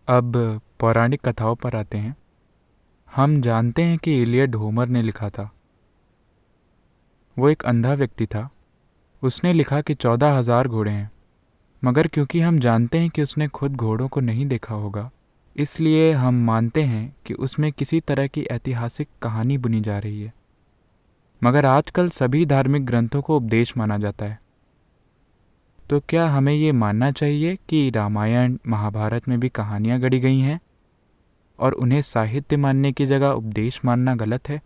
अब पौराणिक कथाओं पर आते हैं। हम जानते हैं कि इलियड होमर ने लिखा था। वो एक अंधा व्यक्ति था। उसने लिखा कि 14,000 घोड़े हैं, मगर क्योंकि हम जानते हैं कि उसने खुद घोड़ों को नहीं देखा होगा, इसलिए हम मानते हैं कि उसमें किसी तरह की ऐतिहासिक कहानी बुनी जा रही है। मगर आजकल सभी धार्मिक ग्रंथों को उपदेश माना जाता है। तो क्या हमें ये मानना चाहिए कि रामायण महाभारत में भी कहानियाँ गढ़ी गई हैं और उन्हें साहित्य मानने की जगह उपदेश मानना गलत है?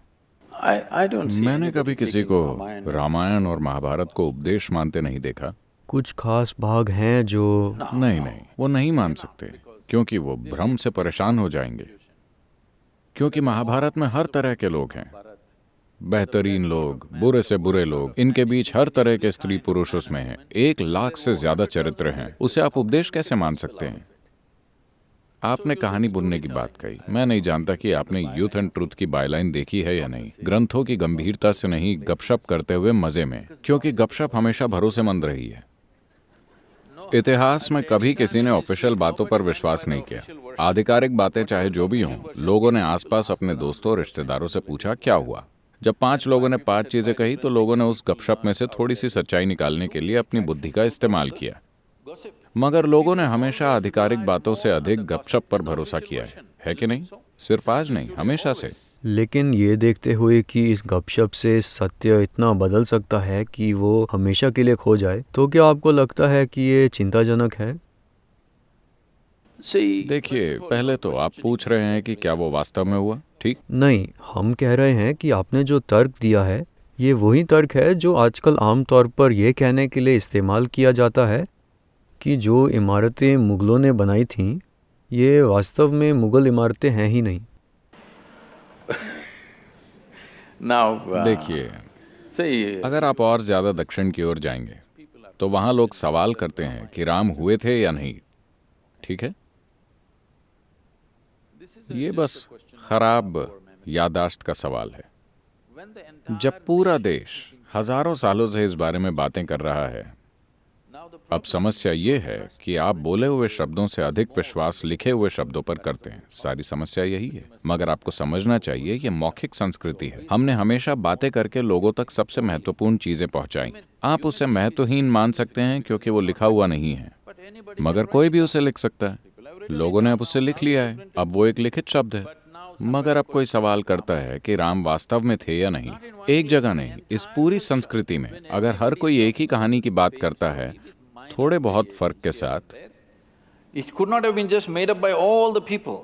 मैंने कभी किसी को रामायण और महाभारत को उपदेश मानते नहीं देखा। कुछ खास भाग हैं जो नहीं, वो नहीं मान सकते, क्योंकि वो भ्रम से परेशान हो जाएंगे। क्योंकि महाभारत में हर तरह के लोग हैं, बेहतरीन लोग, बुरे से बुरे लोग, इनके बीच हर तरह के स्त्री पुरुष उसमें हैं। 1 लाख से ज्यादा चरित्र हैं। उसे आप उपदेश कैसे मान सकते हैं? आपने कहानी बुनने की बात कही। मैं नहीं जानता कि आपने यूथ एंड ट्रुथ की बायलाइन देखी है या नहीं। ग्रंथों की गंभीरता से नहीं, गपशप करते हुए मजे में, क्योंकि गपशप हमेशा भरोसेमंद रही है। इतिहास में कभी किसी ने ऑफिशियल बातों पर विश्वास नहीं किया। आधिकारिक बातें चाहे जो भी हों, लोगों ने आसपास अपने दोस्तों और रिश्तेदारों से पूछा क्या हुआ। जब 5 लोगों ने 5 चीजें कही तो लोगों ने उस गपशप में से थोड़ी सी सच्चाई निकालने के लिए अपनी बुद्धि का इस्तेमाल किया। मगर लोगों ने हमेशा आधिकारिक बातों से अधिक गपशप पर भरोसा किया है कि नहीं? सिर्फ आज नहीं, हमेशा से। लेकिन ये देखते हुए कि इस गपशप से सत्य इतना बदल सकता है कि वो हमेशा के लिए खो जाए, तो क्या आपको लगता है कि ये चिंताजनक है? देखिए, पहले तो आप पूछ रहे हैं कि क्या वो वास्तव में हुआ, ठीक? नहीं, हम कह रहे हैं कि आपने जो तर्क दिया है, ये वही तर्क है जो आजकल आमतौर पर यह कहने के लिए इस्तेमाल किया जाता है कि जो इमारतें मुगलों ने बनाई थीं, ये वास्तव में मुगल इमारतें हैं ही नहीं। देखिए, अगर आप और ज्यादा दक्षिण की ओर जाएंगे तो वहां लोग सवाल करते हैं कि राम हुए थे या नहीं, ठीक है? ये बस खराब याददाश्त का सवाल है। जब पूरा देश हजारों सालों से इस बारे में बातें कर रहा है, अब समस्या ये है कि आप बोले हुए शब्दों से अधिक विश्वास लिखे हुए शब्दों पर करते हैं। सारी समस्या यही है। मगर आपको समझना चाहिए, ये मौखिक संस्कृति है। हमने हमेशा बातें करके लोगों तक सबसे महत्वपूर्ण चीजें पहुंचाई। आप उसे महत्वहीन मान सकते हैं क्योंकि वो लिखा हुआ नहीं है, मगर कोई भी उसे लिख सकता है। लोगों ने अब उसे लिख लिया है, अब वो एक लिखित शब्द है। मगर अब कोई सवाल करता है कि राम वास्तव में थे या नहीं। एक जगह नहीं, इस पूरी संस्कृति में अगर हर कोई एक ही कहानी की बात करता है, थोड़े बहुत फर्क के साथ।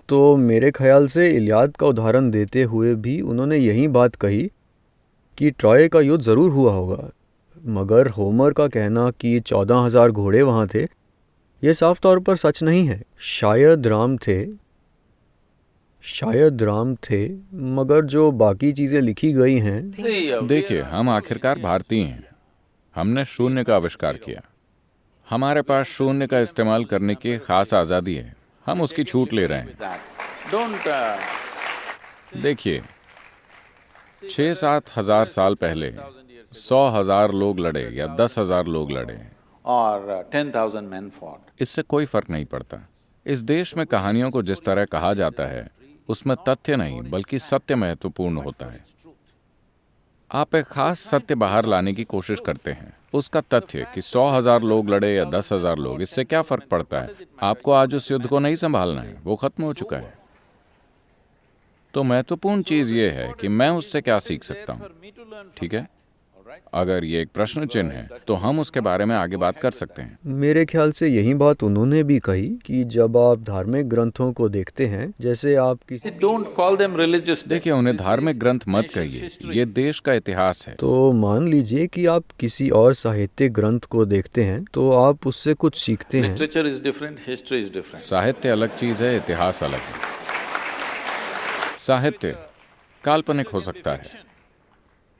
तो मेरे ख्याल से इलियाद का उदाहरण देते हुए भी उन्होंने यही बात कही कि ट्रॉय का युद्ध ज़रूर हुआ होगा, मगर होमर का कहना कि 14,000 घोड़े वहाँ थे, ये साफ तौर पर सच नहीं है। शायद राम थे, मगर जो बाकी चीज़ें लिखी गई हैं। देखिए, हम आखिरकार भारतीय हैं। हमने शून्य का आविष्कार किया। हमारे पास शून्य का इस्तेमाल करने की खास आज़ादी है। हम उसकी छूट ले रहे हैं। देखिए, 6-7 हजार साल पहले 100,000 लोग लड़े या 10,000 लोग लड़े, इससे कोई फर्क नहीं पड़ता। इस देश में कहानियों को जिस तरह कहा जाता है, उसमें तथ्य नहीं बल्कि सत्य महत्वपूर्ण होता है। आप एक खास सत्य बाहर लाने की कोशिश करते हैं। उसका तथ्य कि 100,000 लोग लड़े या 10,000 लोग, इससे क्या फर्क पड़ता है? आपको आज उस युद्ध को नहीं संभालना है, वो खत्म हो चुका है। तो महत्वपूर्ण चीज ये है कि मैं उससे क्या सीख सकता हूँ, ठीक है? अगर ये एक प्रश्न चिन्ह है तो हम उसके बारे में आगे बात कर सकते हैं। मेरे ख्याल से यही बात उन्होंने भी कही कि जब आप धार्मिक ग्रंथों को देखते हैं, जैसे आप किसी देखिए, उन्हें धार्मिक ग्रंथ मत कहिए, ये देश का इतिहास है। तो मान लीजिए कि आप किसी और साहित्यिक ग्रंथ को देखते हैं, तो आप उससे कुछ सीखते हैं। साहित्य अलग चीज है, इतिहास अलग है। साहित्य काल्पनिक हो सकता है।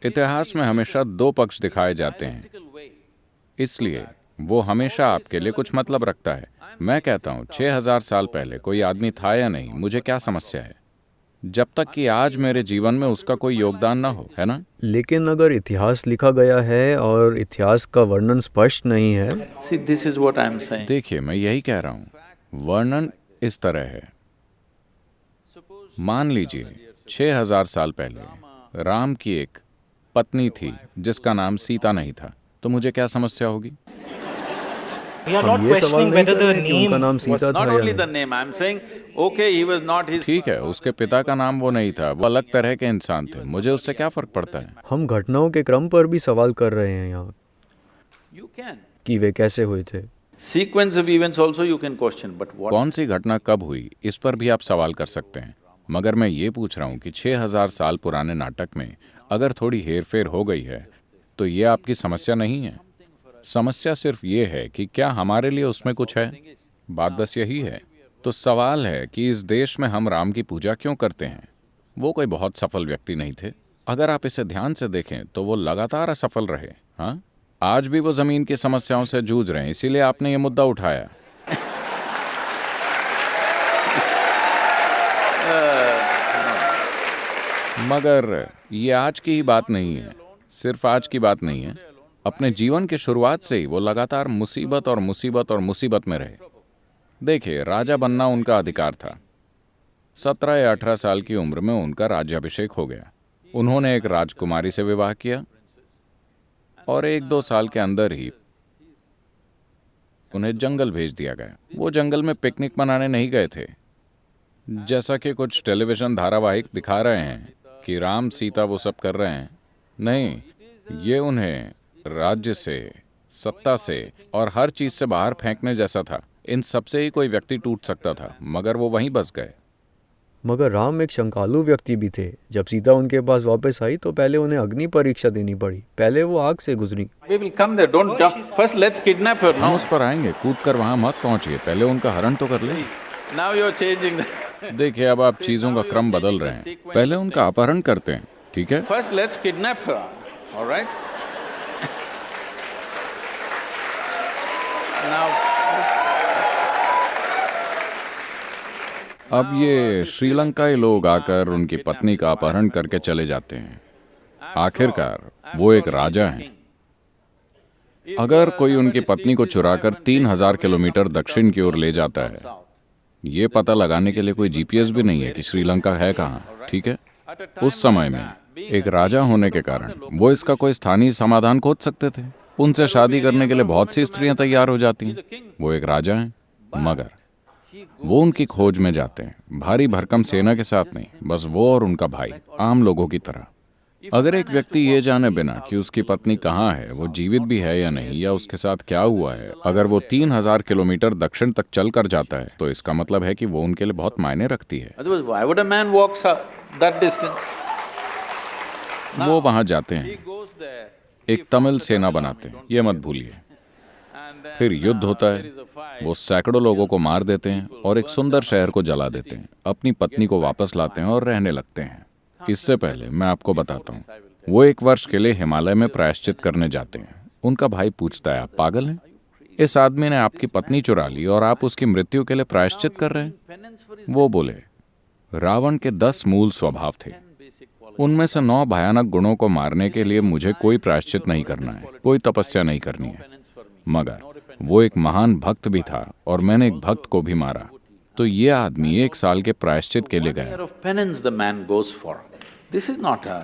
इतिहास में हमेशा 2 पक्ष दिखाए जाते हैं, इसलिए वो हमेशा आपके लिए कुछ मतलब रखता है। मैं कहता हूँ 6,000 साल पहले कोई आदमी था या नहीं, मुझे क्या समस्या है, जब तक कि आज मेरे जीवन में उसका कोई योगदान ना हो, है ना? लेकिन अगर इतिहास लिखा गया है और इतिहास का वर्णन स्पष्ट नहीं है। देखिए, मैं यही कह रहा हूँ, वर्णन इस तरह है। मान लीजिए 6000 साल पहले राम की एक पत्नी थी जिसका नाम सीता नहीं था, तो मुझे क्या समस्या होगी? We are हम not ये सवाल questioning नहीं whether कर the रहे हैं कि उनका name नाम was सीता था Not या only the नहीं। name, I'm saying, okay, he was not his. ठीक है, उसके पिता का नाम वो नहीं था, वो अलग तरह के इंसान थे, मुझे उससे क्या फर्क पड़ता है? हम घटनाओं के क्रम पर भी सवाल कर रहे हैं यहाँ You can. कि वे कैसे हुए थे। Sequence of events also you can question, but what? कौन सी घटना कब हुई, इस पर भी आप सवाल कर सकते हैं, मगर मैं ये पूछ रहा हूँ कि 6000 साल पुराने नाटक में अगर थोड़ी हेरफेर हो गई है तो ये आपकी समस्या नहीं है। समस्या सिर्फ ये है कि क्या हमारे लिए उसमें कुछ है। बात बस यही है। तो सवाल है कि इस देश में हम राम की पूजा क्यों करते हैं? वो कोई बहुत सफल व्यक्ति नहीं थे। अगर आप इसे ध्यान से देखें तो वो लगातार असफल रहे। हाँ, आज भी वो जमीन की समस्याओं से जूझ रहे हैं, इसीलिए आपने ये मुद्दा उठाया। मगर ये आज की ही बात नहीं है, सिर्फ आज की बात नहीं है। अपने जीवन की शुरुआत से ही वो लगातार मुसीबत और मुसीबत और मुसीबत में रहे। देखिए, राजा बनना उनका अधिकार था। 17 या 18 साल की उम्र में उनका राज्याभिषेक हो गया। उन्होंने एक राजकुमारी से विवाह किया और 1-2 साल के अंदर ही उन्हें जंगल भेज दिया गया। वो जंगल में पिकनिक मनाने नहीं गए थे, जैसा कि कुछ टेलीविजन धारावाहिक दिखा रहे हैं कि राम सीता वो सब कर रहे हैं। नहीं, ये उन्हें राज्य से, सत्ता से और हर चीज से बाहर फेंकने जैसा था। इन सबसे ही कोई व्यक्ति टूट सकता था, मगर वो वहीं बस गए। मगर राम एक शंकालु व्यक्ति भी थे। जब सीता उनके पास वापस आई तो पहले उन्हें अग्नि परीक्षा देनी पड़ी। पहले वो आग से गुजरी। We will come there, don't jump. First let's kidnap her, हम no? उस पर आएंगे, कूद कर वहां मत पहुंचिए, पहले उनका हरण तो कर ले। Now you're changing the... देखिए, अब आप चीजों का क्रम बदल रहे हैं। पहले उनका अपहरण करते हैं, ठीक है? First let's kidnap her, all right? Now, अब ये श्रीलंकाई लोग आकर उनकी पत्नी का अपहरण करके चले जाते हैं। आखिरकार वो एक राजा हैं। अगर कोई उनकी पत्नी को चुराकर 3000 किलोमीटर दक्षिण की ओर ले जाता है, ये पता लगाने के लिए कोई जीपीएस भी नहीं है कि श्रीलंका है कहाँ, ठीक है? उस समय में एक राजा होने के कारण वो इसका कोई स्थानीय समाधान खोज सकते थे। उनसे शादी करने के लिए बहुत सी स्त्रियां तैयार हो जाती हैं। वो एक राजा हैं, मगर वो उनकी खोज में जाते हैं, भारी भरकम सेना के साथ नहीं, बस वो और उनका भाई, आम लोगों की तरह। अगर एक व्यक्ति ये जाने बिना कि उसकी पत्नी कहाँ है, वो जीवित भी है या नहीं, या उसके साथ क्या हुआ है, अगर वो 3000 किलोमीटर दक्षिण तक चल कर जाता है, तो इसका मतलब है कि वो उनके लिए बहुत मायने रखती है। otherwise why would a man walk that distance? वो वहां जाते He हैं, goes there, एक तमिल सेना बनाते हैं, ये मत भूलिए। and then फिर युद्ध होता है, there is a fight. वो सैकड़ों लोगों को मार देते हैं और एक सुंदर शहर को जला देते हैं, अपनी पत्नी को वापस लाते हैं और रहने लगते हैं। इससे पहले मैं आपको बताता हूँ, वो 1 वर्ष के लिए हिमालय में प्रायश्चित करने जाते हैं। उनका भाई पूछता है, आप पागल हैं? इस आदमी ने आपकी पत्नी चुरा ली और आप उसकी मृत्यु के लिए प्रायश्चित कर रहे हैं? Penance for his वो बोले, रावण के 10 मूल स्वभाव थे, उनमें से 9 भयानक गुणों को मारने के लिए मुझे कोई प्रायश्चित नहीं करना है, कोई तपस्या नहीं करनी है। मगर वो एक महान भक्त भी था और मैंने एक भक्त को भी मारा, तो ये आदमी 1 साल के प्रायश्चित के लिए year गया। of penance the man goes for. This is not a…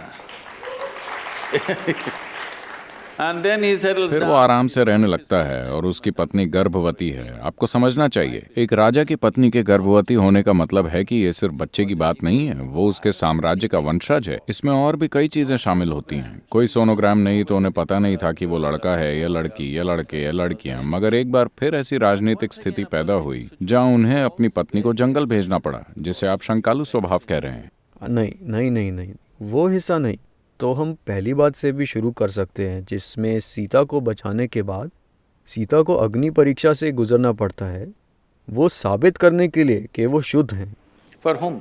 And then he settles फिर वो down. आराम से रहने लगता है और उसकी पत्नी गर्भवती है। आपको समझना चाहिए, एक राजा की पत्नी के गर्भवती होने का मतलब है कि ये सिर्फ बच्चे की बात नहीं है, वो उसके साम्राज्य का वंशज है। इसमें और भी कई चीजें शामिल होती हैं। कोई सोनोग्राम नहीं, तो उन्हें पता नहीं था कि वो लड़का है या लड़की या लड़के या लड़कियां। मगर एक बार फिर ऐसी राजनीतिक स्थिति पैदा हुई जहाँ उन्हें अपनी पत्नी को जंगल भेजना पड़ा, जिसे आप शंकालु स्वभाव कह रहे हैं। नहीं नहीं नहीं नहीं, वो हिस्सा नहीं। तो हम पहली बात से भी शुरू कर सकते हैं, जिसमें सीता को बचाने के बाद सीता को अग्नि परीक्षा से गुजरना पड़ता है, वो साबित करने के लिए कि वो शुद्ध हैं, For whom?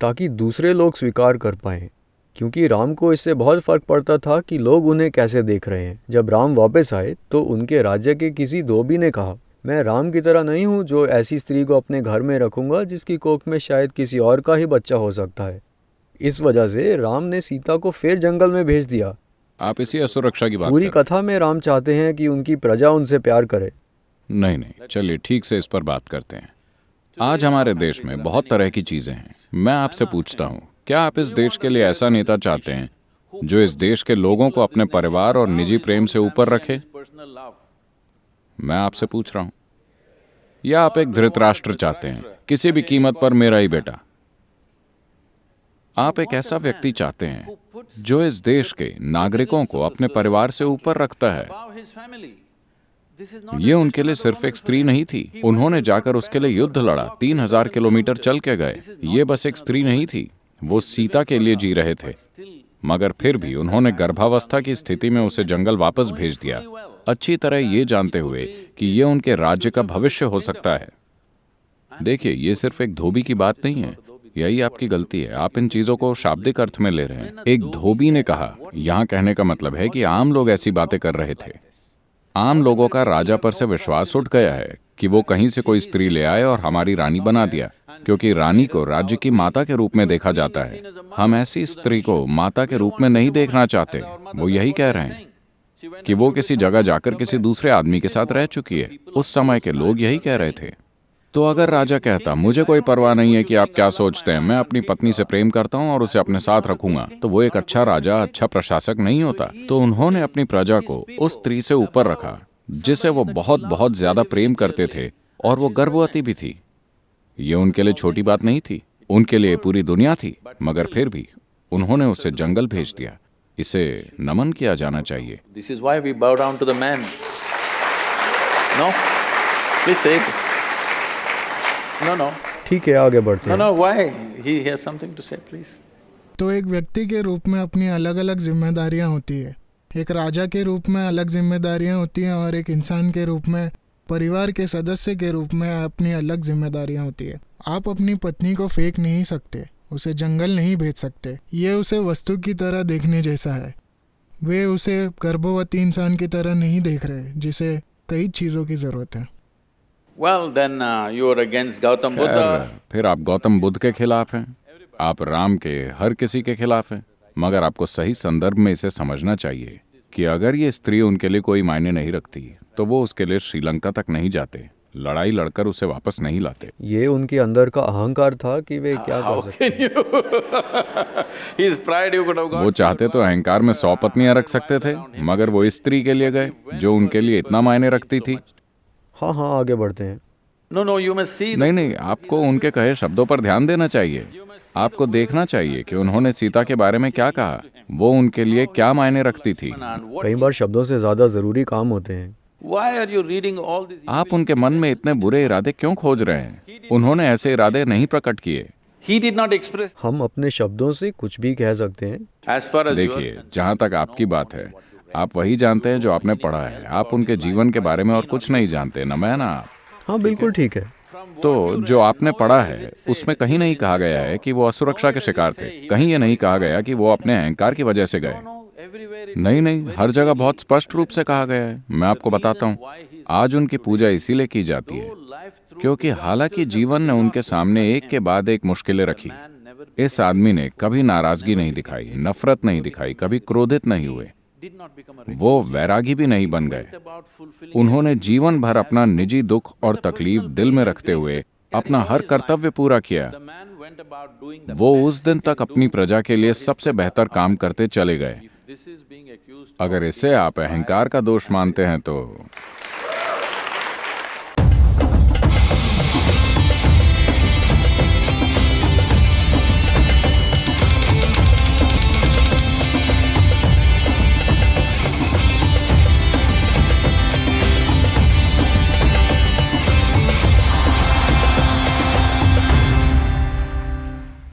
ताकि दूसरे लोग स्वीकार कर पाएं। क्योंकि राम को इससे बहुत फर्क पड़ता था कि लोग उन्हें कैसे देख रहे हैं। जब राम वापस आए तो उनके राज्य के किसी धोबी ने कहा, मैं राम की तरह नहीं हूँ जो ऐसी स्त्री को अपने घर में रखूंगा जिसकी कोख में शायद किसी और का ही बच्चा हो सकता है। इस वजह से राम ने सीता को फिर जंगल में भेज दिया। आप इसी असुरक्षा की बात पूरी कर रहे कथा में राम चाहते हैं कि उनकी प्रजा उनसे प्यार करे। हैं। नहीं नहीं, चलिए ठीक से इस पर बात करते हैं। आज हमारे देश में बहुत तरह की चीजें हैं। मैं आपसे पूछता हूँ, क्या आप इस देश के लिए ऐसा नेता चाहते हैं जो इस देश के लोगों को अपने परिवार और निजी प्रेम से ऊपर रखे? मैं आपसे पूछ रहा हूँ। या आप एक धृतराष्ट्र चाहते हैं, किसी भी कीमत पर मेरा ही बेटा? आप एक ऐसा व्यक्ति चाहते हैं जो इस देश के नागरिकों को अपने परिवार से ऊपर रखता है। ये उनके लिए सिर्फ एक स्त्री नहीं थी, उन्होंने जाकर उसके लिए युद्ध लड़ा, 3000 किलोमीटर चल के गए। ये बस एक स्त्री नहीं थी, वो सीता के लिए जी रहे थे, मगर फिर भी उन्होंने गर्भावस्था की स्थिति में उसे जंगल वापस भेज दिया, अच्छी तरह ये जानते हुए कि ये उनके राज्य का भविष्य हो सकता है। देखिए, ये सिर्फ एक धोबी की बात नहीं है, यही आपकी गलती है। आप इन चीजों को शाब्दिक अर्थ में ले रहे हैं। एक धोबी ने कहा, यहां कहने का मतलब है कि आम लोग ऐसी बातें कर रहे थे। आम लोगों का राजा पर से विश्वास उठ गया है कि वो कहीं से कोई स्त्री ले आए और हमारी रानी बना दिया, क्योंकि रानी को राज्य की माता के रूप में देखा जाता है। हम ऐसी स्त्री को माता के रूप में नहीं देखना चाहते। वो यही कह रहे हैं कि वो किसी जगह जाकर किसी दूसरे आदमी के साथ रह चुकी है। उस समय के लोग यही कह रहे थे। तो अगर राजा कहता, मुझे कोई परवाह नहीं है कि आप क्या सोचते हैं, मैं अपनी पत्नी से प्रेम करता हूं और उसे अपने साथ रखूंगा, तो वो एक अच्छा राजा, अच्छा प्रशासक नहीं होता। तो उन्होंने अपनी प्रजा को उस स्त्री से ऊपर रखा जिसे वो बहुत बहुत ज्यादा प्रेम करते थे, और वो गर्भवती भी थी। ये उनके लिए छोटी बात नहीं थी, उनके लिए पूरी दुनिया थी, मगर फिर भी उन्होंने उसे जंगल भेज दिया। इसे नमन किया जाना चाहिए। This is why we bow down to the man. No? Please say it. No. ठीक है, आगे बढ़ते हैं। No, why? He has something to say, please. तो एक व्यक्ति के रूप में अपनी अलग अलग जिम्मेदारियां होती है। एक राजा के रूप में अलग जिम्मेदारियां होती हैं और एक इंसान के रूप में, परिवार के सदस्य के रूप में अपनी अलग जिम्मेदारियां होती है। आप अपनी पत्नी को फेंक नहीं सकते, उसे जंगल नहीं भेज सकते। ये उसे वस्तु की तरह देखने जैसा है। वे उसे गर्भवती इंसान की तरह नहीं देख रहे जिसे कई चीज़ों की ज़रूरत है। Well, then you are against Gautam Buddha. खैर, फिर आप गौतम बुद्ध के खिलाफ हैं, आप राम के हर किसी के खिलाफ हैं। मगर आपको सही संदर्भ में इसे समझना चाहिए कि अगर ये स्त्री उनके लिए कोई मायने नहीं रखती तो वो उसके लिए श्रीलंका तक नहीं जाते, लड़ाई लड़कर उसे वापस नहीं लाते। ये उनके अंदर का अहंकार था कि वे क्या How कर सकते can you? His pride you could have वो gone. चाहते तो अहंकार में 100 पत्नियां रख सकते थे, मगर वो इस स्त्री के लिए गए जो उनके लिए इतना मायने रखती थी। हाँ हाँ, आगे बढ़ते हैं। No, you must see. नहीं, आपको उनके कहे शब्दों पर ध्यान देना चाहिए। आपको देखना चाहिए कि उन्होंने सीता के बारे में क्या कहा, वो उनके लिए क्या मायने रखती थी। And what- कई बार शब्दों से ज़्यादा ज़रूरी काम होते हैं। Why are you reading all these? आप उनके मन में इतने बुरे इरादे क्यों खोज रहे हैं? उन्होंने ऐसे इरादे नहीं प्रकट किए। He did not express. हम अपने शब्दों से कुछ भी कह सकते हैं। As far as you are देखिए, जहाँ तक आपकी बात है, आप वही जानते हैं जो आपने पढ़ा है। आप उनके जीवन के बारे में और कुछ नहीं जानते, न मैं ना आप। हाँ, बिल्कुल ठीक है। तो जो आपने पढ़ा है उसमें कहीं नहीं कहा गया है कि वो असुरक्षा के शिकार थे। कहीं ये नहीं कहा गया कि वो अपने अहंकार की वजह से गए। everywhere. नहीं, हर जगह बहुत स्पष्ट रूप से कहा गया है। मैं आपको बताता हूँ, आज उनकी पूजा इसीलिए की जाती है क्योंकि हालांकि जीवन ने उनके सामने एक के बाद एक मुश्किलें रखी, इस आदमी ने कभी नाराजगी नहीं दिखाई, नफरत नहीं दिखाई, कभी क्रोधित नहीं हुए, Did not become a वो वैरागी भी नहीं बन गए। about fulfilling. उन्होंने जीवन भर अपना निजी दुख और तकलीफ दिल में रखते हुए अपना हर कर्तव्य पूरा किया। The man went about doing the. वो उस दिन तक अपनी प्रजा के लिए सबसे बेहतर काम करते चले गए। This is being accused. अगर इसे आप अहंकार का दोष मानते हैं तो